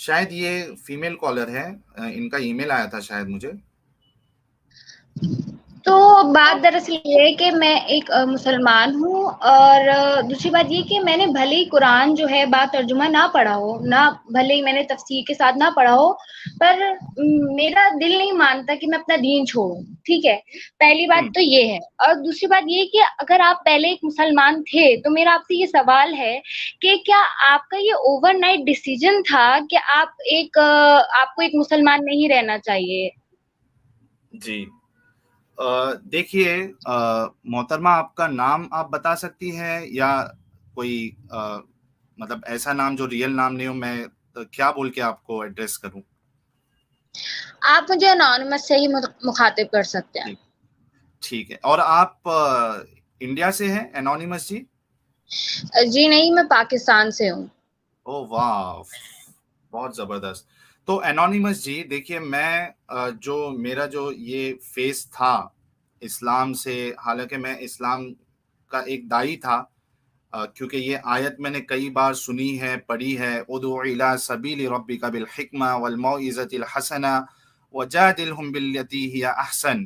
शायद ये female collar है, इनका ईमेल आया था शायद मुझे। तो बात दरअसल ये है कि मैं एक मुसलमान हूँ, और दूसरी बात ये कि मैंने भले ही कुरान जो है तर्जुमा ना पढ़ा हो, ना भले ही मैंने तफसीर के साथ ना पढ़ा हो, पर मेरा दिल नहीं मानता कि मैं अपना दीन छोड़ूं। ठीक है, पहली बात हम्म। तो ये है। और दूसरी बात ये कि अगर आप पहले एक मुसलमान थे तो मेरा आपसे ये सवाल है कि क्या आपका ये ओवरनाइट डिसीजन था कि आपको एक मुसलमान नहीं रहना चाहिए? जी, देखिए, मोहतरमा, आपका नाम आप बता सकती हैं, या कोई मतलब ऐसा नाम जो रियल नाम नहीं हो, मैं क्या बोल के आपको एड्रेस करूं? आप मुझे अनोनिमस से ही मुखातिब कर सकते हैं। ठीक। ठीक है। और आप इंडिया से हैं एनोनिमस जी? जी नहीं, मैं पाकिस्तान से हूँ। ओ वाह, बहुत जबरदस्त। तो एनोनिमस जी, देखिए, मैं जो मेरा जो ये फेस था इस्लाम से, हालांकि मैं इस्लाम का एक दाई था, क्योंकि ये आयत मैंने कई बार सुनी है, पढ़ी है, उदउ इला सबील रब्बिका बिल हिकमा वल मौइज़तिल हसना वजादिलहुम बिल्लती हिया अहसन,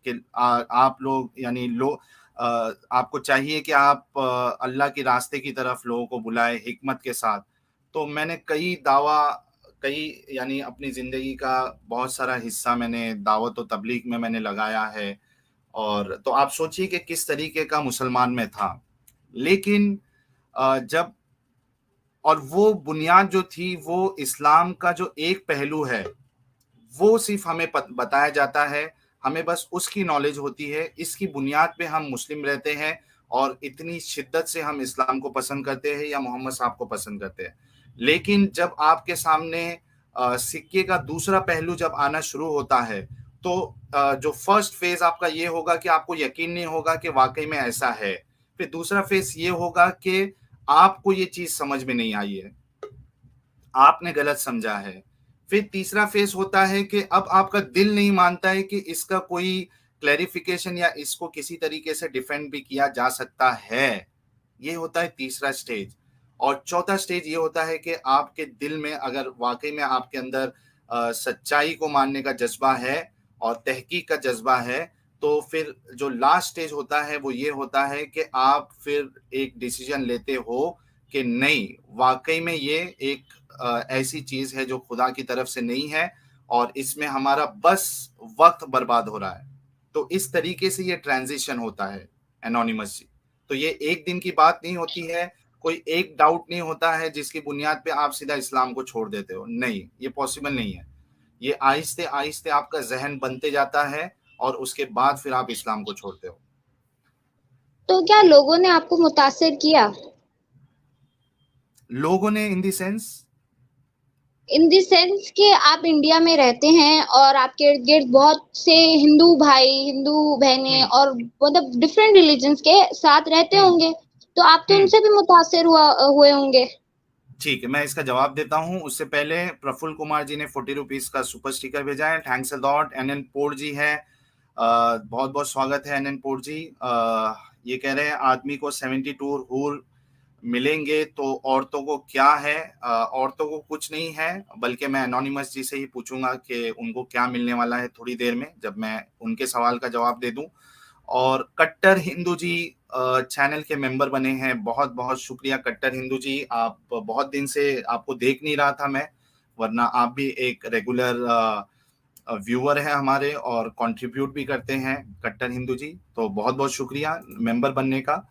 कि आप लोग, यानी आपको चाहिए कि आप अल्लाह के रास्ते की तरफ लोगों को बुलाए हिकमत के साथ। तो मैंने कई, यानी अपनी ज़िंदगी का बहुत सारा हिस्सा मैंने दावत और तबलीग में मैंने लगाया है। और तो आप सोचिए कि किस तरीके का मुसलमान मैं था। लेकिन जब, और वो बुनियाद जो थी, वो इस्लाम का जो एक पहलू है, वो सिर्फ हमें बताया जाता है, हमें बस उसकी नॉलेज होती है, इसकी बुनियाद पे हम मुस्लिम रहते हैं, और इतनी शिद्दत से हम इस्लाम को पसंद करते हैं या मोहम्मद साहब को पसंद करते हैं। लेकिन जब आपके सामने सिक्के का दूसरा पहलू जब आना शुरू होता है, तो जो फर्स्ट फेज आपका ये होगा कि आपको यकीन नहीं होगा कि वाकई में ऐसा है। फिर दूसरा फेज ये होगा कि आपको ये चीज समझ में नहीं आई है, आपने गलत समझा है। फिर तीसरा फेस होता है कि अब आपका दिल नहीं मानता है कि इसका कोई क्लैरिफिकेशन या इसको किसी तरीके से डिफेंड भी किया जा सकता है। ये होता है तीसरा स्टेज। और चौथा स्टेज ये होता है कि आपके दिल में अगर वाकई में आपके अंदर सच्चाई को मानने का जज्बा है और तहकीक का जज्बा है, तो फिर जो लास्ट स्टेज होता है वो ये होता है कि आप फिर एक डिसीजन लेते हो कि नहीं, वाकई में ये एक ऐसी चीज है जो खुदा की तरफ से नहीं है, और इसमें हमारा बस वक्त बर्बाद हो रहा है। तो इस तरीके से ये ट्रांजिशन होता है एनोनिमस जी। तो ये एक दिन की बात नहीं होती है, कोई एक डाउट नहीं होता है जिसकी बुनियाद पे आप सीधा इस्लाम को छोड़ देते हो, नहीं, ये पॉसिबल नहीं है। ये आहिस्ते आहिस्ते आपका जहन बनते जाता है, और उसके बाद फिर आप इस्लाम को छोड़ते हो। तो क्या लोगों ने आपको मुतासिर किया? लोगों ने in the sense? In the sense कि आप इंडिया में रहते हैं और आपके इर्द गिर्द बहुत से हिंदू भाई, हिंदू बहनें हम्म। और मतलब डिफरेंट रिलीजन्स के साथ रहते हम्म। होंगे, तो आप तो हम्म। उनसे भी हुए होंगे। ठीक है, मैं इसका जवाब देता हूँ। उससे पहले प्रफुल्ल कुमार जी ने 40 रुपीज का सुपर स्टिकर भेजा है, थैंक्स अ लॉट। एन पोर्ट जी है, बहुत बहुत स्वागत है एन पोर्ट जी। ये कह रहे हैं आदमी को 72 हूर मिलेंगे तो औरतों को क्या है? औरतों को कुछ नहीं है, बल्कि मैं एनोनिमस जी से ही पूछूंगा कि उनको क्या मिलने वाला है थोड़ी देर में, जब मैं उनके सवाल का जवाब दे दूं। और कट्टर हिंदू जी चैनल के मेंबर बने हैं, बहुत बहुत शुक्रिया कट्टर हिंदू जी। आप बहुत दिन से आपको देख नहीं रहा था मैं, वरना आप भी एक रेगुलर व्यूअर है हमारे और कंट्रीब्यूट भी करते हैं कट्टर हिंदू जी, तो बहुत बहुत शुक्रिया मेंबर बनने का।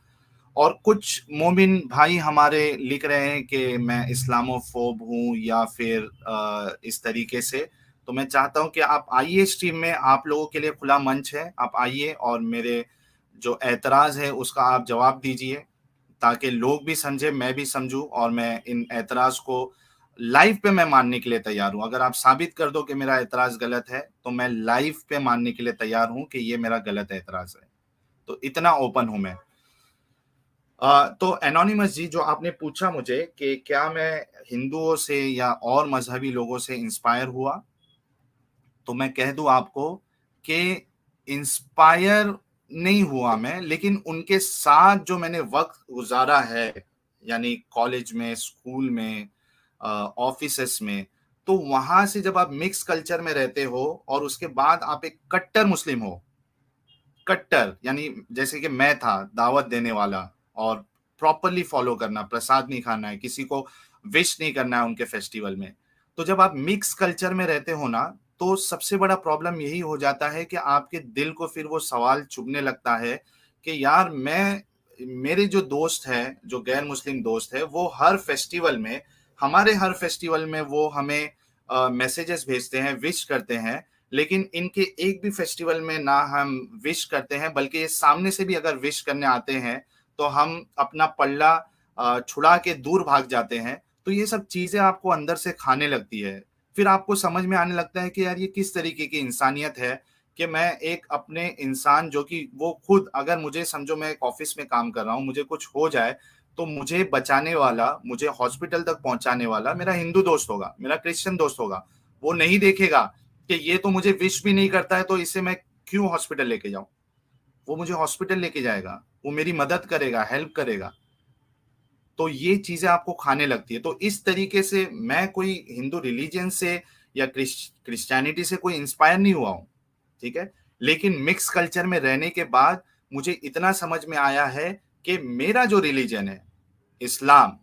और कुछ मोमिन भाई हमारे लिख रहे हैं कि मैं इस्लामोफोब हूं या फिर इस तरीके से। तो मैं चाहता हूं कि आप आइए स्ट्रीम में, आप लोगों के लिए खुला मंच है, आप आइए और मेरे जो एतराज है उसका आप जवाब दीजिए, ताकि लोग भी समझे, मैं भी समझूं, और मैं इन एतराज को लाइव पे मैं मानने के लिए तैयार हूं। अगर आप साबित कर दो कि मेरा एतराज गलत है, तो मैं लाइव पे मानने के लिए तैयार हूं कि ये मेरा गलत एतराज है। तो इतना ओपन हूं मैं। तो एनोनिमस जी, जो आपने पूछा मुझे कि क्या मैं हिंदुओं से या और मजहबी लोगों से इंस्पायर हुआ, तो मैं कह दूं आपको कि इंस्पायर नहीं हुआ मैं, लेकिन उनके साथ जो मैंने वक्त गुजारा है, यानी कॉलेज में, स्कूल में, ऑफिसेस में, तो वहां से जब आप मिक्स कल्चर में रहते हो और उसके बाद आप एक कट्टर मुस्लिम हो, कट्टर यानी जैसे कि मैं था दावत देने वाला, और प्रॉपरली फॉलो करना, प्रसाद नहीं खाना है, किसी को विश नहीं करना है उनके फेस्टिवल में। तो जब आप मिक्स कल्चर में रहते हो ना, तो सबसे बड़ा प्रॉब्लम यही हो जाता है कि आपके दिल को फिर वो सवाल चुभने लगता है कि यार मैं, मेरे जो दोस्त है, जो गैर मुस्लिम दोस्त है, वो हर फेस्टिवल में, हमारे हर फेस्टिवल में वो हमें मैसेजेस भेजते हैं, विश करते हैं, लेकिन इनके एक भी फेस्टिवल में ना हम विश करते हैं, बल्कि ये सामने से भी अगर विश करने आते हैं तो हम अपना पल्ला छुड़ा के दूर भाग जाते हैं। तो ये सब चीजें आपको अंदर से खाने लगती है। फिर आपको समझ में आने लगता है कि यार ये किस तरीके की इंसानियत है कि मैं एक अपने इंसान, जो कि वो खुद, अगर मुझे समझो मैं एक ऑफिस में काम कर रहा हूँ, मुझे कुछ हो जाए तो मुझे बचाने वाला, मुझे हॉस्पिटल तक पहुंचाने वाला मेरा हिंदू दोस्त होगा, मेरा क्रिश्चियन दोस्त होगा। वो नहीं देखेगा कि ये तो मुझे विश भी नहीं करता है, तो इसे मैं क्यों हॉस्पिटल लेके जाऊं। वो मुझे हॉस्पिटल लेके जाएगा, वो मेरी मदद करेगा, हेल्प करेगा। तो ये चीजें आपको खाने लगती है। तो इस तरीके से मैं कोई हिंदू रिलीजन से या क्रिश्चियनिटी से कोई इंस्पायर नहीं हुआ हूं, ठीक है। लेकिन मिक्स कल्चर में रहने के बाद मुझे इतना समझ में आया है कि मेरा जो रिलीजन है, इस्लाम,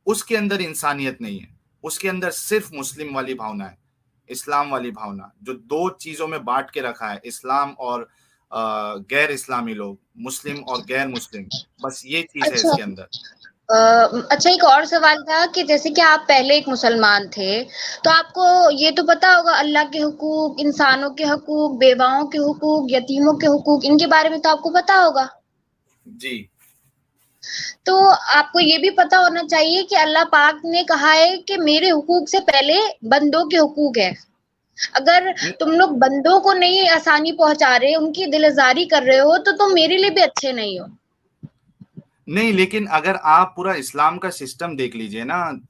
उसके अंदर इंसानियत नहीं है, उसके अंदर सिर्फ मुस्लिम वाली भावना है, इस्लाम वाली भावना, जो दो चीजों में बांट के रखा है, इस्लाम और गैर इस्लामी लोग, मुस्लिम और गैर मुस्लिम, बस ये चीज है अच्छा। इसके अंदर। अच्छा, एक और सवाल था कि जैसे कि आप पहले एक मुसलमान थे, तो आपको ये तो पता होगा अल्लाह के हुकूक, इंसानों के हुकूक, बेवाओं के हुकूक, यतीमों के हुकूक, इनके बारे में तो आपको पता होगा। जी। तो आपको ये भी पता होना चाहिए कि अल्लाह पाक ने कहा है कि मेरे हुकूक से पहले बंदों के हुकूक है। अगर तुम लोग बंदों को नहीं आसानी पहुंचा रहे, उनकी दिलजारी कर रहे हो, तो तुम मेरे लिए भी अच्छे नहीं हो। नहीं, लेकिन अगर आप पूरा इस्लाम का सिस्टम देख लीजिए ना,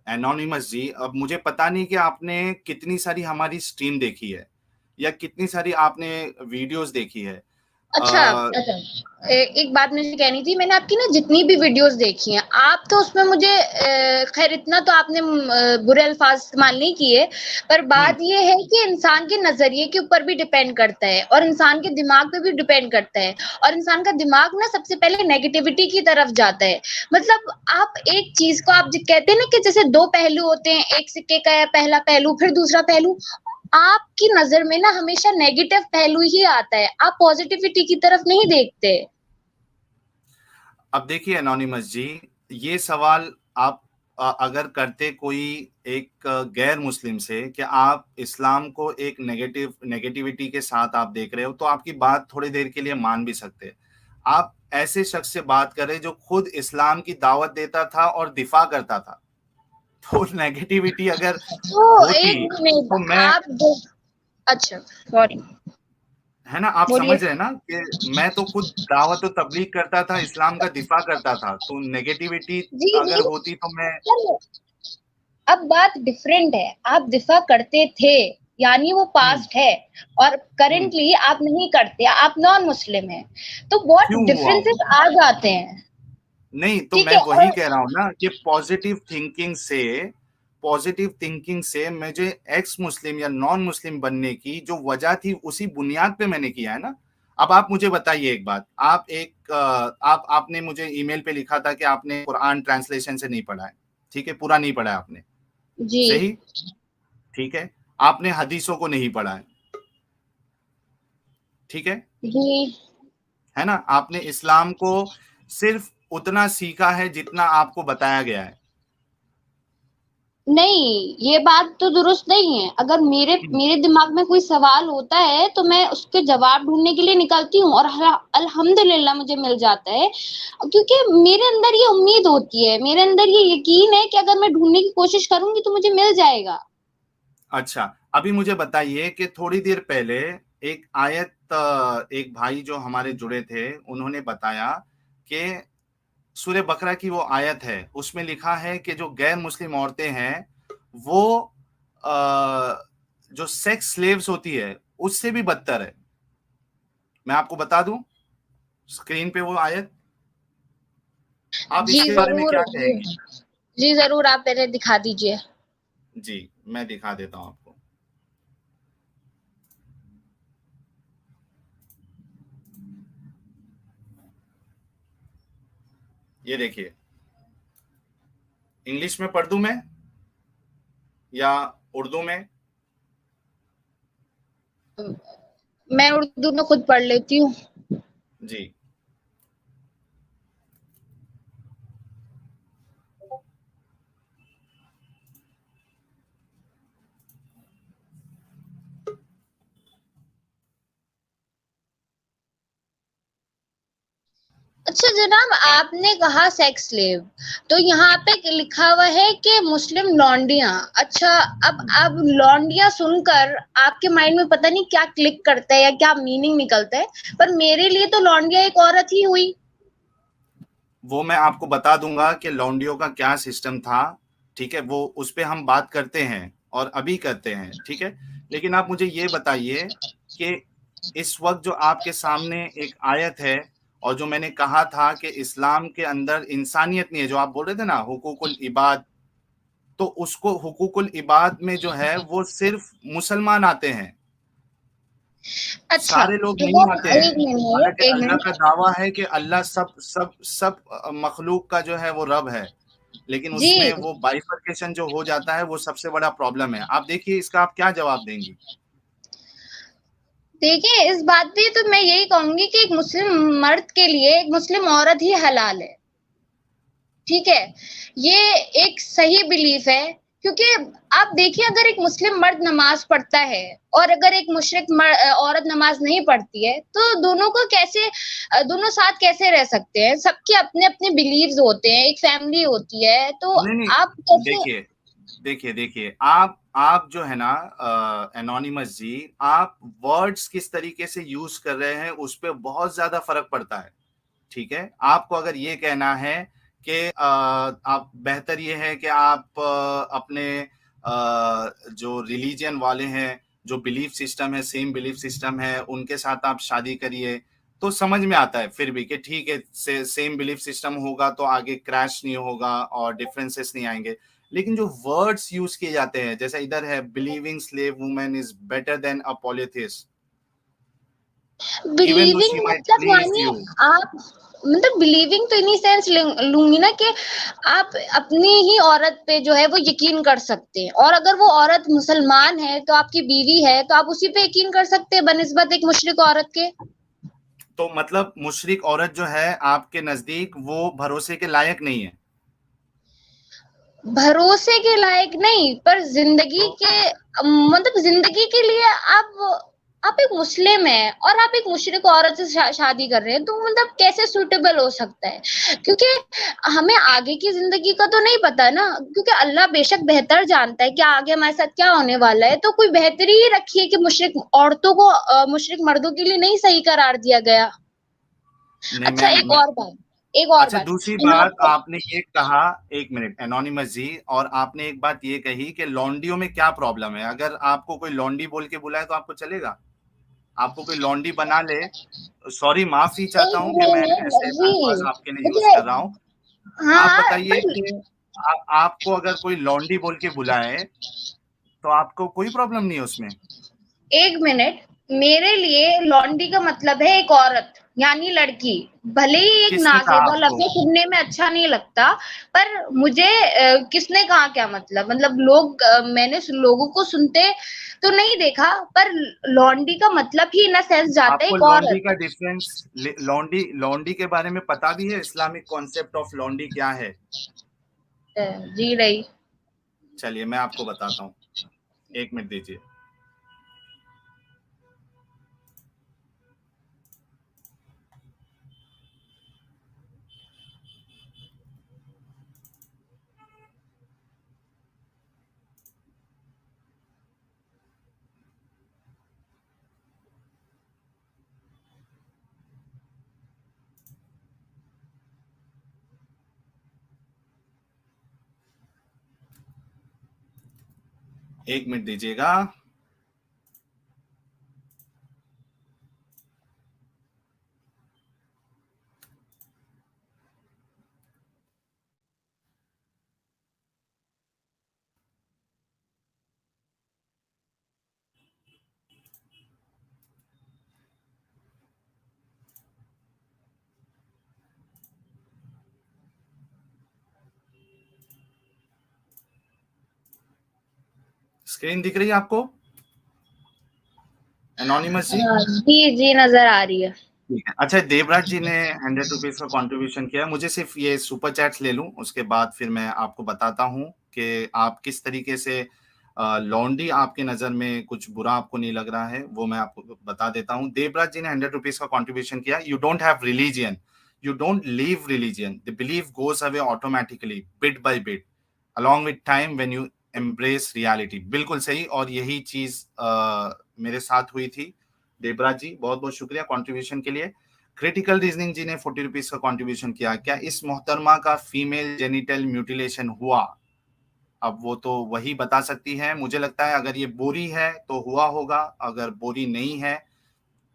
एनोनिमस जी, अब मुझे पता नहीं कि आपने कितनी सारी हमारी स्ट्रीम देखी है या कितनी सारी आपने वीडियोस देखी है। अच्छा, अच्छा। एक बात मुझे कहनी थी, मैंने आपकी ना जितनी भी वीडियोस देखी हैं, आप तो उसमें मुझे खैर इतना तो आपने बुरे अल्फाज इस्तेमाल नहीं किए, पर बात ये है कि इंसान के नजरिए के ऊपर भी डिपेंड करता है और इंसान के दिमाग पे भी डिपेंड करता है, और इंसान का दिमाग ना सबसे पहले नेगेटिविटी की तरफ जाता है। मतलब आप एक चीज को, आप जो कहते हैं ना कि जैसे दो पहलू होते हैं, एक सिक्के का है पहला पहलू फिर दूसरा पहलू, आपकी नजर में ना हमेशा नेगेटिव पहलू ही आता है, आप पॉजिटिविटी की तरफ नहीं देखते। अब देखिए एनोनिमस जी, ये सवाल आप अगर करते कोई एक गैर मुस्लिम से कि आप इस्लाम को एक नेगेटिविटी के साथ आप देख रहे हो, तो आपकी बात थोड़ी देर के लिए मान भी सकते। आप ऐसे शख्स से बात करें जो खुद इस्लाम की दावत देता था और दिफा करता था, तो नेगेटिविटी अगर तो होती एक मिनट, तो मैं, आप जो, अच्छा, सॉरी, है ना, आप बोलिए। समझ रहे हैं ना कि मैं तो खुद दावत और तबलीग करता था, इस्लाम का दिफा करता था, तो नेगेटिविटी जी अगर जी, होती तो मैं, चलो, अब बात डिफरेंट है, आप दिफा करते थे, यानी वो हम्म पास्ट है, और हम्म करेंटली आप नहीं करते, आप नॉन मुस्लिम हैं, तो बहुत क्यों हुआ हूं? डिफरेंसेस आ जाते हैं। नहीं, तो ठीक मैं है। वही और कह रहा हूं ना कि पॉजिटिव थिंकिंग से मुझे एक्स मुस्लिम या नॉन मुस्लिम बनने की जो वजह थी, उसी बुनियाद पे मैंने किया है ना। अब आप मुझे बताइए एक बात, आपने मुझे ईमेल पे लिखा था कि आपने कुरान ट्रांसलेशन से नहीं पढ़ा है, ठीक है, पूरा नहीं पढ़ा है आपने, जी सही, ठीक है। आपने हदीसों को नहीं पढ़ा है, ठीक जी, है ना। आपने इस्लाम को सिर्फ उतना सीखा है जितना आपको बताया गया है। नहीं, ये बात तो दुरुस्त नहीं है। अगर मेरे हम्म, मेरे दिमाग में कोई सवाल होता है तो मैं उसके जवाब ढूंढने के लिए निकलती हूँ, और अल्हम्दुलिल्लाह मुझे मिल जाता है, क्योंकि मेरे अंदर ये उम्मीद होती है, मेरे अंदर ये यकीन है कि अगर मैं ढूंढने की कोशिश करूंगी तो मुझे मिल जाएगा। अच्छा, अभी मुझे बताइए कि थोड़ी देर पहले एक आयत, एक भाई जो हमारे जुड़े थे उन्होंने बताया कि सूरह बकरा की वो आयत है, उसमें लिखा है कि जो गैर मुस्लिम औरतें हैं वो जो सेक्स स्लेव्स होती है उससे भी बदतर है। मैं आपको बता दूं, स्क्रीन पे वो आयत, आप जी इसके बारे में जरूर क्या जी, कहेंगे? जी जरूर, आप पहले दिखा दीजिए। जी, मैं दिखा देता हूँ आपको। ये देखिए, इंग्लिश में पढ़ दूं मैं या उर्दू में? मैं उर्दू में खुद पढ़ लेती हूँ। जी। अच्छा जनाब, आपने कहा सेक्स स्लेव, तो यहाँ पे लिखा हुआ है कि मुस्लिम लौंडिया। अच्छा, अब लौंडिया सुनकर आपके माइंड में पता नहीं क्या क्लिक करता है या क्या मीनिंग निकलता है, पर मेरे लिए तो लौंडिया एक औरत ही हुई। वो मैं आपको बता दूंगा कि लौंडियों का क्या सिस्टम था, ठीक है, वो उस पे हम बात करते हैं और अभी करते हैं, ठीक है। लेकिन आप मुझे ये बताइए कि इस वक्त जो आपके सामने एक आयत है, और जो मैंने कहा था कि इस्लाम के अंदर इंसानियत नहीं है, जो आप बोल रहे थे ना हुकूकुल इबाद, तो उसको हुकूकुल इबाद में जो है वो सिर्फ मुसलमान आते हैं, अच्छा, सारे लोग नहीं अगर आते हैं। एक मिनट हालांकि एक अल्लाह का मिनट दावा है कि अल्लाह सब सब सब मखलूक का जो है वो रब है, लेकिन जी उसमें वो बाइफरकेशन जो हो जाता है वो सबसे बड़ा प्रॉब्लम है। आप देखिए इसका आप क्या जवाब देंगी? देखिए, इस बात पे तो मैं यही कहूंगी कि एक मुस्लिम मर्द के लिए एक मुस्लिम औरत ही हलाल है। ठीक है, ये एक सही बिलीफ है, क्योंकि आप देखिए, अगर एक मुस्लिम मर्द नमाज पढ़ता है और अगर एक मुशरिक औरत नमाज नहीं पढ़ती है, तो दोनों को कैसे दोनों साथ कैसे रह सकते हैं? सबके अपने अपने बिलीव्स होते हैं, एक फैमिली होती है, तो नहीं नहीं, आप कैसे? देखिए देखिए देखिए, आप जो है ना एनोनिमस जी, आप वर्ड्स किस तरीके से यूज कर रहे हैं उस पर बहुत ज्यादा फर्क पड़ता है, ठीक है। आपको अगर ये कहना है कि आप बेहतर ये है कि आप अपने जो रिलीजन वाले हैं, जो बिलीफ सिस्टम है, सेम बिलीफ सिस्टम है, उनके साथ आप शादी करिए, तो समझ में आता है फिर भी कि ठीक है, सेम बिलीफ सिस्टम होगा तो आगे क्रैश नहीं होगा और डिफरेंसेस नहीं आएंगे। लेकिन जो वर्ड्स यूज किए जाते हैं, जैसे इधर है believing slave women is better than a polytheist, even though she believing might मतलब प्लीज यानी यू। आप, मतलब बिलीविंग तो इन्हीं सेंस लूंगी ना कि आप अपनी ही औरत पे जो है वो यकीन कर सकते हैं, और अगर वो औरत मुसलमान है तो आपकी बीवी है, तो आप उसी पे यकीन कर सकते हैं बनिस्बत एक मुशरिक औरत के। तो मतलब मुशरिक औरत जो है आपके नजदीक वो भरोसे के लायक नहीं है? भरोसे के लायक नहीं, पर जिंदगी तो के मतलब जिंदगी के लिए आप एक मुस्लिम हैं और आप एक मुशरिक औरत से शादी कर रहे हैं, तो मतलब कैसे सूटेबल हो सकता है? क्योंकि हमें आगे की जिंदगी का तो नहीं पता ना, क्योंकि अल्लाह बेशक बेहतर जानता है कि आगे हमारे साथ क्या होने वाला है, तो कोई बेहतरी ही रखी है कि मुशरिक औरतों को मुशरिक मर्दों के लिए नहीं सही करार दिया गया। नहीं, अच्छा, एक और अच्छा, बात दूसरी यहाँ बात पे। आपने ये कहा, एक मिनट एनोनिमस जी, और आपने एक बात ये कही कि लॉन्डियो में क्या प्रॉब्लम है। अगर आपको कोई लॉन्डी बोल के बुलाए तो आपको चलेगा? आपको कोई लॉन्डी बना ले, सॉरी माफी चाहता एक हूं कि मैं मिनट ऐसे जी, अल्फाज आपके लिए यूज मुझे, कर रहा हूं। आप हाँ बताइए पर कि आपको अगर कोई लॉन्डी बोल के बुलाए तो आपको कोई प्रॉब्लम नहीं है उसमें? एक मिनट, मेरे लिए लॉन्डी का मतलब है एक औरत यानी लड़की। भले ही एक किसने कहा नाजेबा आपको? लफ्ज सुनने में अच्छा नहीं लगता, पर मुझे किसने कहा क्या मतलब लोग मैंने लोगों को सुनते तो नहीं देखा, पर लॉन्डी का मतलब ही इन सेंस जाता है आपको एक लॉन्डी औरत। का डिफरेंस, लॉन्डी लॉन्डी के बारे में पता भी है? इस्लामिक कॉन्सेप्ट ऑफ लॉन्डी क्या है? जी नहीं। चलिए मैं आपको बताता हूँ, एक मिनट दीजिए। एक मिनट दीजिएगा। स्क्रीन दिख रही है आपको एनोनिमस जी? जी जी नजर आ रही है। ठीक है। अच्छा, देवराज जी ने 100 रुपीज का कंट्रीब्यूशन किया। मुझे सिर्फ ये सुपर चैट्स ले लूं, उसके बाद फिर मैं आपको बताता हूं कि आप किस तरीके से लॉन्ड्री आपके नजर में कुछ बुरा आपको नहीं लग रहा है, वो मैं आपको बता देता हूं। देवराज जी ने 100 रुपीज का कंट्रीब्यूशन किया। You don't have religion, you don't leave religion, the belief goes away automatically bit by bit along with time when you embrace reality। बिल्कुल सही, और यही चीज मेरे साथ हुई थी। देवराज जी बहुत बहुत शुक्रिया कंट्रीब्यूशन के लिए। क्रिटिकल रीजनिंग जी ने 40 रुपीज का कंट्रीब्यूशन किया। क्या इस मोहतरमा का फीमेल जेनिटल म्यूटिलेशन हुआ? अब वो तो वही बता सकती है। मुझे लगता है अगर ये बोरी है तो हुआ होगा, अगर बोरी नहीं है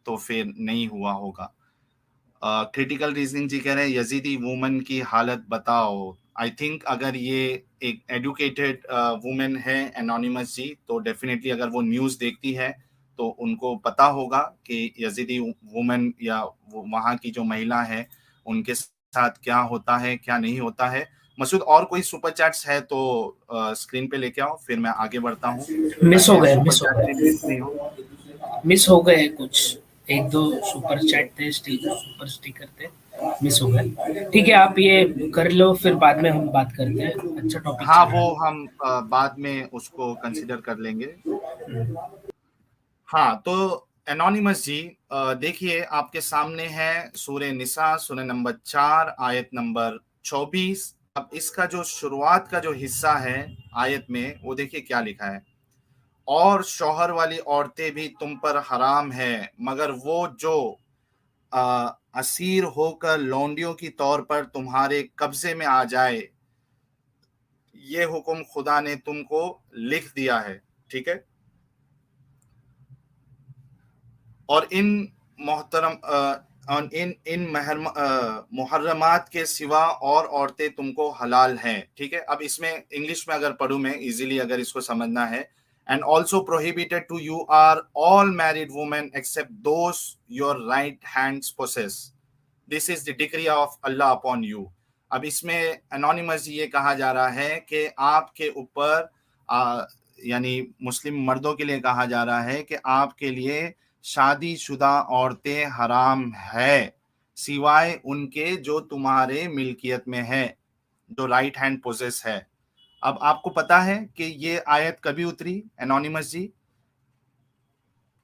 तो फिर नहीं हुआ होगा। क्रिटिकल रीजनिंग जी कह रहे हैं यजीदी वुमन की हालत बताओ। आई थिंक अगर ये एक एडुकेटेड वुमेन है एनोनिमस जी, तो डेफिनेटली अगर वो न्यूज़ देखती है तो उनको पता होगा कि यजीदी वुमेन या वहाँ की जो महिला है उनके साथ क्या होता है क्या नहीं होता है। मसूद, और कोई सुपर चैट्स है तो स्क्रीन पे लेके आओ, फिर मैं आगे बढ़ता हूँ मिस हो ताकि गए, सुपर मिस हो चैट में मिस नहीं हो। गए, मिस हो गए कुछ, एक दो सुपर चैट थे, सुपर स्टिकर थे, मिस हो गए। ठीक है, आप ये कर लो, फिर बाद में हम बात करते हैं। अच्छा टॉपिक हाँ, चल वो रहा है। हम बाद में उसको कंसिडर कर लेंगे। हाँ, तो एनोनिमस जी देखिए आपके सामने है सूरह निसा, सूरह नंबर 4 आयत नंबर 24। अब इसका जो शुरुआत का जो हिस्सा है आयत में, वो देखिए क्या लिखा है। और शौहर वाली औरतें भी तुम पर हराम है मगर वो जो असीर होकर लौंडियों की तौर पर तुम्हारे कब्जे में आ जाए, ये हुक्म खुदा ने तुमको लिख दिया है। ठीक है। और इन मोहतरम और इन मुहर्रमात के सिवा और औरतें तुमको हलाल हैं। ठीक है। अब इसमें इंग्लिश में अगर पढ़ूं मैं इजीली, अगर इसको समझना है, and also prohibited to you are all married women except those your right hands possess, this is the decree of Allah upon you. अब इसमें एनोनिमस ये कहा जा रहा है कि आपके ऊपर यानी मुस्लिम मर्दों के लिए कहा जा रहा है कि आपके लिए शादीशुदा औरतें हराम है सिवाय उनके जो तुम्हारे मिल्कियत में है, जो राइट हैंड पोजेस है। अब आपको पता है कि ये आयत कभी उतरी एनोनिमस जी?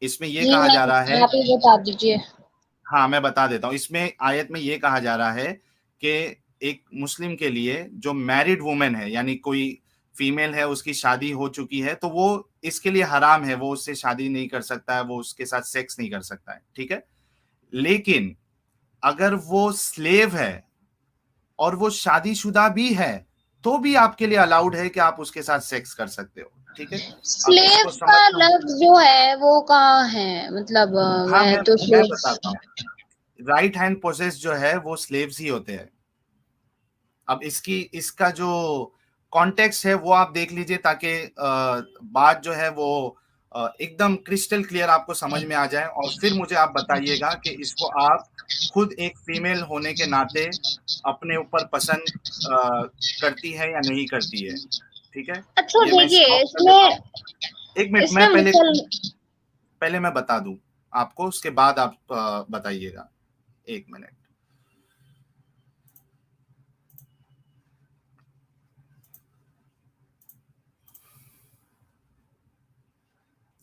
इसमें ये जी कहा जा रहा है, नहीं, आप ही बता दीजिए। हाँ मैं बता देता हूँ। इसमें आयत में ये कहा जा रहा है कि एक मुस्लिम के लिए जो मैरिड वुमेन है, यानी कोई फीमेल है उसकी शादी हो चुकी है, तो वो इसके लिए हराम है, वो उससे शादी नहीं कर सकता है, वो उसके साथ सेक्स नहीं कर सकता है। ठीक है। लेकिन अगर वो स्लेव है और वो शादीशुदा भी है तो भी आपके लिए अलाउड है कि आप उसके साथ सेक्स कर सकते हो। ठीक है। अब स्लेव इसको का समझना, लफ्ज जो है वो कहाँ है, मतलब हाँ मैं तो मैं स्लेव। बताता हूँ। राइट हैंड पोसेस जो है वो स्लेव्स ही होते हैं। अब इसका जो कॉन्टेक्स्ट है वो आप देख लीजिए ताकि बात जो है वो एकदम क्रिस्टल क्लियर आपको समझ में आ जाए, और फिर मुझे आप बताइएगा कि इसको आप खुद एक फीमेल होने के नाते अपने ऊपर पसंद करती है या नहीं करती है। ठीक है। अच्छा ये मैं देखिए स्टॉप कर देता इसमें, हूँ। एक मिनट, इसमें मैं पहले मुसल पहले मैं बता दूं आपको, उसके बाद आप बताइएगा। एक मिनट।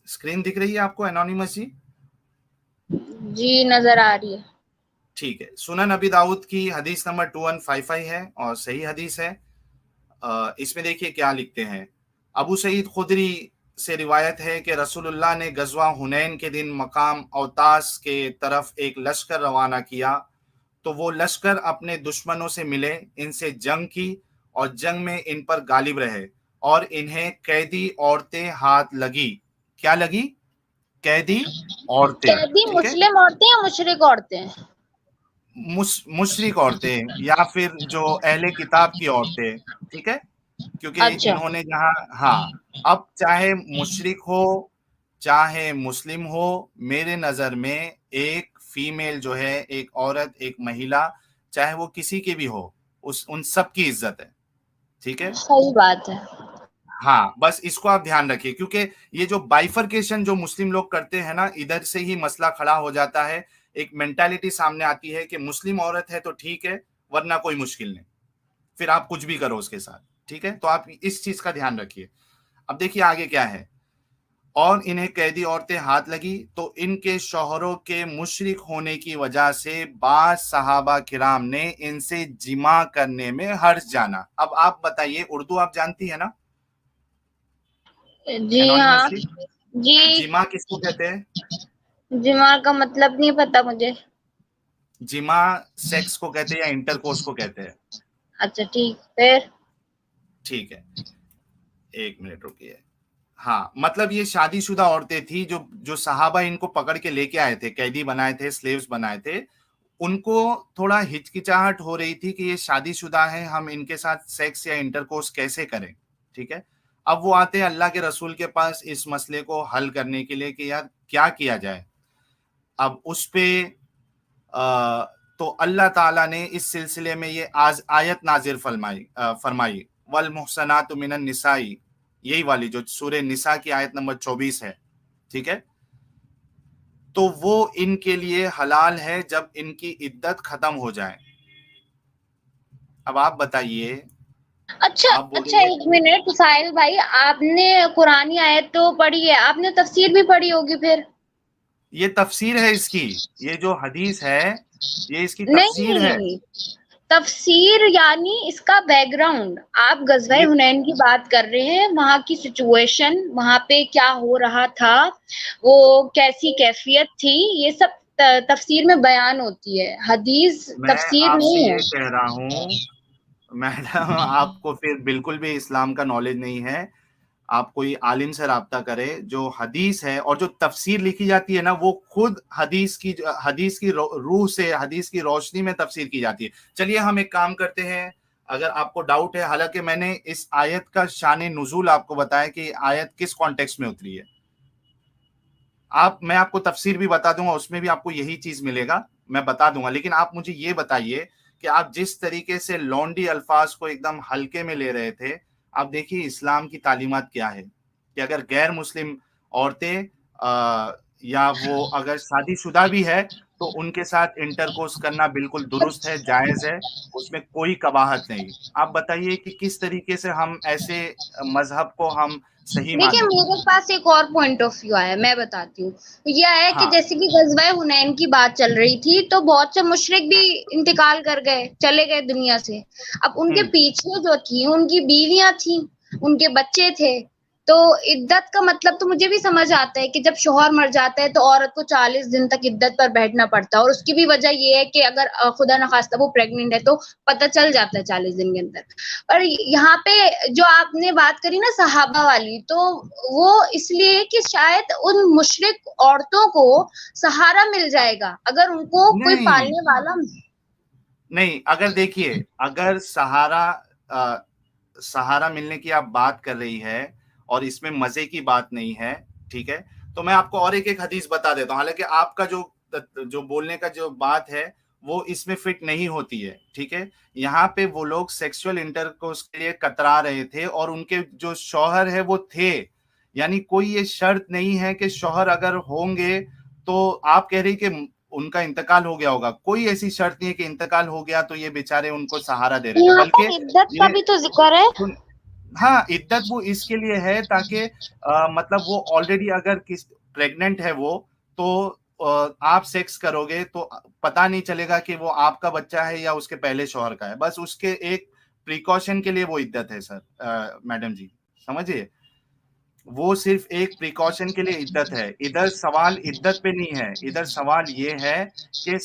स्क्रीन दिख रही है आपको एनोनिमस जी? जी नजर आ रही है। ठीक है। सुनन अबी दाऊद की हदीस नंबर 2155 है और सही हदीस है। इसमें देखिए क्या लिखते हैं। अबू सईद खुदरी से रिवायत है कि रसूलुल्लाह ने गजवा हुनैन के दिन मकाम औतास के तरफ एक लश्कर रवाना किया, तो वो लश्कर अपने दुश्मनों से मिले, इनसे जंग की और जंग में इन पर गालिब रहे और इन्हें कैदी औरतें हाथ लगी। क्या लगी? कैदी औरतें। कैदी ठीक है। मुस्लिम औरतें या मुशरिक औरतें? मुशरिक औरतें या फिर जो अहले किताब की औरतें। ठीक है। क्योंकि अच्छा। इन्होंने जहाँ, हाँ, अब चाहे मुशरिक हो चाहे मुस्लिम हो, मेरे नजर में एक फीमेल जो है, एक औरत, एक महिला, चाहे वो किसी की भी हो, उस उन सब की इज्जत है। ठीक है। सही बात है। हाँ, बस इसको आप ध्यान रखिए, क्योंकि ये जो बाइफरकेशन जो मुस्लिम लोग करते हैं ना, इधर से ही मसला खड़ा हो जाता है। एक मेंटालिटी सामने आती है कि मुस्लिम औरत है तो ठीक है, वरना कोई मुश्किल नहीं, फिर आप कुछ भी करो उसके साथ, ठीक है। तो आप इस चीज का ध्यान रखिए। अब देखिए आगे क्या है। और इन्हें कैदी औरतें हाथ लगी तो इनके शौहरों के मुशरिक होने की वजह से बाज सहाबा किराम ने इनसे जिमा करने में हर्ष जाना। अब आप बताइए, उर्दू आप जानती है ना जी हाँ। एनोनिमसली? जी, जिमा किसको कहते हैं? जिमा का मतलब नहीं पता मुझे। जिमा सेक्स को कहते हैं या इंटरकोर्स को कहते हैं? अच्छा ठीक, फिर? ठीक है, एक मिनट रुकिए। हाँ, मतलब ये शादीशुदा औरतें थी जो जो सहाबा इनको पकड़ के लेके आए थे, कैदी बनाए थे, स्लेव्स बनाए थे। उनको थोड़ा हिचकिचाहट हो रही थी कि ये शादीशुदा हैं, हम इनके साथ सेक्स या इंटरकोर्स कैसे करें, ठीक है। अब वो आते हैं अल्लाह के रसूल के पास इस मसले को हल करने के लिए कि यार क्या किया जाए। अब उस पे तो अल्लाह ताला ने इस सिलसिले में ये आज आयत नाजिर फरमाई वल मुहसनातु मिनन निसाई, यही वाली जो सूरह निसा की आयत नंबर 24 है, ठीक है। तो वो इनके लिए हलाल है जब इनकी इद्दत खत्म हो जाए। अब आप बताइए, अच्छा आप अच्छा, बोलिए। 1 मिनट साहिल भाई, आपने कुरानी आयत तो पढ़ी है, आपने तफसीर भी पढ़ी होगी फिर? ये तफसीर है इसकी, ये जो हदीस है ये इसकी तफसीर है। नहीं, तफसीर यानी इसका बैकग्राउंड। आप गज़वा ये हुनैन की बात कर रहे हैं, वहाँ की सिचुएशन, वहाँ पे क्या हो रहा था, वो कैसी कैफियत थी, ये सब तफसीर में बयान होती है, हदीस मैं तफसीर आपसे नहीं है। ये कह रहा हूँ मैडम, आपको फिर बिल्कुल भी इस्लाम का नॉलेज नहीं है। आप कोई आलिम से राब्ता करें। जो हदीस है और जो तफसीर लिखी जाती है ना, वो खुद हदीस की रूह से, हदीस की रोशनी में तफसीर की जाती है। चलिए हम एक काम करते हैं, अगर आपको डाउट है, हालांकि मैंने इस आयत का शान नुज़ूल आपको बताया कि आयत किस कॉन्टेक्स्ट में उतरी है। मैं आपको तफसीर भी बता दूंगा, उसमें भी आपको यही चीज मिलेगा, मैं बता दूंगा। लेकिन आप मुझे ये बताइए कि आप जिस तरीके से लौंडी अल्फाज को एकदम हल्के में ले रहे थे, आप देखिए इस्लाम की तालीमात क्या है कि अगर गैर मुस्लिम औरतें या वो अगर शादीशुदा भी है तो उनके साथ इंटरकोर्स करना बिल्कुल दुरुस्त है, जायज है, उसमें कोई कबाहत नहीं। आप बताइए कि किस तरीके से हम ऐसे मजहब को हम सही देखिए, माने। मेरे पास एक और पॉइंट ऑफ व्यू आया, मैं बताती हूँ। ये आया कि हाँ। जैसे कि गज़वा हुनैन की बात चल रही थी, तो बहुत से मुशरिक भी इंतकाल कर गए, चले गए दुनिया से। अब उनके हम्म। पीछे जो थी, उनकी बीवियां थी, उनके बच्चे थे। तो इद्दत का मतलब तो मुझे भी समझ आता है कि जब शौहर मर जाता है तो औरत को 40 दिन तक इद्दत पर बैठना पड़ता है, और उसकी भी वजह ये है कि अगर खुदा न खास्ता वो प्रेग्नेंट है तो पता चल जाता है 40 दिन के अंदर। और यहाँ पे जो आपने बात करी ना सहाबा वाली, तो वो इसलिए कि शायद उन मुशरिक औरतों को सहारा मिल जाएगा अगर उनको कोई नहीं पालने वाला। नहीं, अगर देखिए, अगर सहारा मिलने की आप बात कर रही है और इसमें मजे की बात नहीं है, ठीक है, तो मैं आपको और एक हदीस बता देता हूँ। हालांकि आपका जो बोलने का जो बात है वो इसमें फिट नहीं होती है, ठीक है। यहाँ पे वो लोग सेक्सुअल इंटरकोर्स के लिए कतरा रहे थे और उनके जो शौहर है वो थे, यानी कोई ये शर्त नहीं है कि शौहर अगर होंगे तो आप कह रही कि उनका इंतकाल हो गया होगा, कोई ऐसी शर्त नहीं है कि इंतकाल हो गया तो ये बेचारे उनको सहारा दे रहे थे, यहाँ बल्कि पर इद्दत का ये भी तो जिक्र है। सुन, हाँ, इद्दत वो इसके लिए है ताकि मतलब वो ऑलरेडी अगर किस प्रेग्नेंट है वो, तो आप सेक्स करोगे तो पता नहीं चलेगा कि वो आपका बच्चा है या उसके पहले शौहर का है। बस उसके एक प्रिकॉशन के लिए वो इद्दत है सर, मैडम जी, समझिए, वो सिर्फ एक प्रिकॉशन के लिए इद्दत है। इधर सवाल इद्दत पे नहीं है, इधर सवाल ये है कि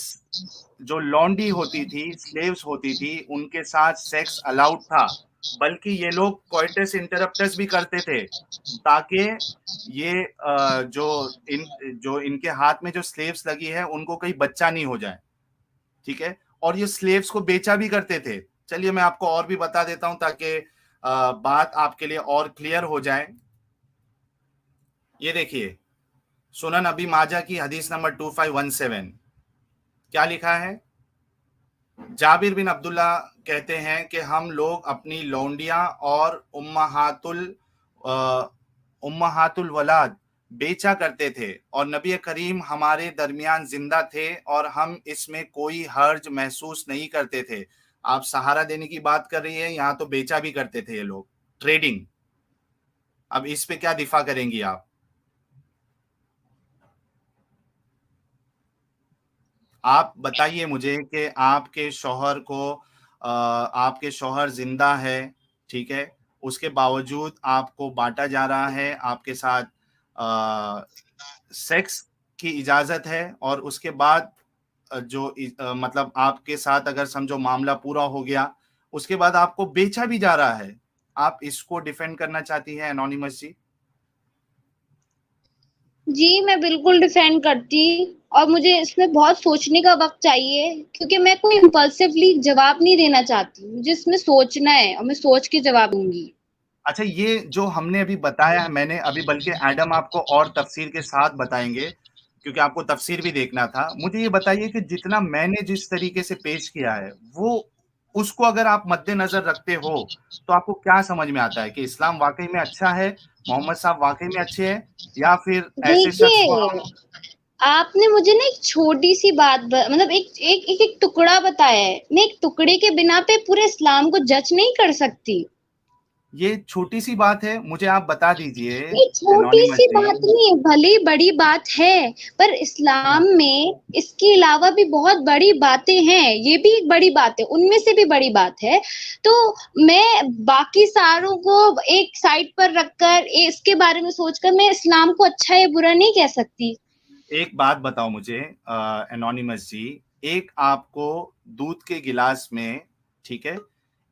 जो लॉन्डी होती थी, स्लेव्स होती थी, उनके साथ सेक्स अलाउड था, बल्कि ये लोग कोइटस इंटरप्टस भी करते थे ताकि ये जो इनके हाथ में जो स्लेव्स लगी है उनको कहीं बच्चा नहीं हो जाए, ठीक है। और ये स्लेव्स को बेचा भी करते थे। चलिए मैं आपको और भी बता देता हूं ताकि बात आपके लिए और क्लियर हो जाए। ये देखिए, सुनन अबी माजा की हदीस नंबर 2517, क्या लिखा है? जाबिर बिन अब्दुल्ला कहते हैं कि हम लोग अपनी लौंडियां और उम्महातुल उम्महातुल वलाद बेचा करते थे और नबी करीम हमारे दरमियान जिंदा थे और हम इसमें कोई हर्ज महसूस नहीं करते थे। आप सहारा देने की बात कर रही है, यहाँ तो बेचा भी करते थे ये लोग, ट्रेडिंग। अब इस पे क्या दिफा करेंगी आप? आप बताइए मुझे कि आपके शौहर जिंदा है, ठीक है, उसके बावजूद आपको बांटा जा रहा है, आपके साथ सेक्स की इजाजत है और उसके बाद मतलब आपके साथ अगर समझो मामला पूरा हो गया, उसके बाद आपको बेचा भी जा रहा है। आप इसको डिफेंड करना चाहती हैं एनोनिमस जी? जी, मैं बिल्कुल डिफेंड करती और मुझे इसमें बहुत सोचने का वक़्त चाहिए क्योंकि मैं कोई इम्पल्सिवली जवाब नहीं देना चाहती। मुझे इसमें सोचना है और मैं सोच के जवाब दूँगी। अच्छा, ये जो हमने अभी बताया है, मैंने अभी बल्कि एडम आपको और तफसीर के साथ बताएंगे क्योंकि आपको तफसीर भी देखना था। मुझे ये बताइए कि जितना मैंने जिस तरीके से पेश किया है वो उसको अगर आप मद्देनजर रखते हो तो आपको क्या समझ में आता है कि इस्लाम वाकई में अच्छा है, मोहम्मद साहब वाकई में अच्छे हैं, या फिर ऐसे शख्स को देखिए, हम आपने मुझे ना एक छोटी-सी बात मतलब एक टुकड़ा बताया है। मैं एक टुकड़े के बिना पे पूरे इस्लाम को जज नहीं कर सकती। ये छोटी सी बात है, मुझे आप बता दीजिए ये एनोनिमस छोटी-सी जी। बात नहीं है, भले ही बड़ी बात है, पर इस्लाम में इसके अलावा भी बहुत बड़ी बातें हैं, ये भी एक बड़ी बात है, उनमें से भी बड़ी बात है। तो मैं बाकी सारों को एक साइड पर रखकर इसके बारे में सोचकर मैं इस्लाम को अच्छा या बुरा नहीं कह सकती। एक बात बताओ मुझे एनोनिमस जी, एक आपको दूध के गिलास में, ठीक है,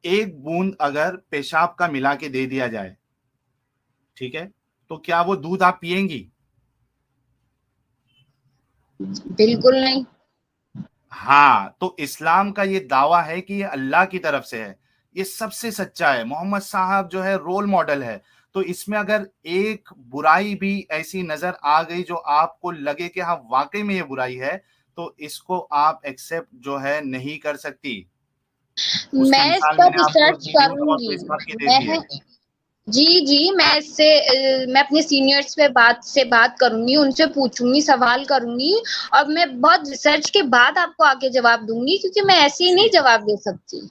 एक बूंद अगर पेशाब का मिला के दे दिया जाए, ठीक है, तो क्या वो दूध आप पिएंगी? बिल्कुल नहीं। हाँ, तो इस्लाम का ये दावा है कि ये अल्लाह की तरफ से है, ये सबसे सच्चा है, मोहम्मद साहब जो है रोल मॉडल है। तो इसमें अगर एक बुराई भी ऐसी नजर आ गई जो आपको लगे कि हाँ वाकई में ये बुराई है, तो इसको आप एक्सेप्ट जो है नहीं कर सकती। उसकी मैं इस मिसाल पर मैंने आपको रिसर्च वीडियो के तौर पे करूँगी। इस बात की दे दी है। मैं जी, मैं अपने सीनियर्स से बात करूँगी, उनसे पूछूँगी, सवाल करूँगी और मैं बहुत रिसर्च के बाद आपको आके जवाब दूँगी क्योंकि मैं ऐसे ही नहीं जी, जवाब दे सकती।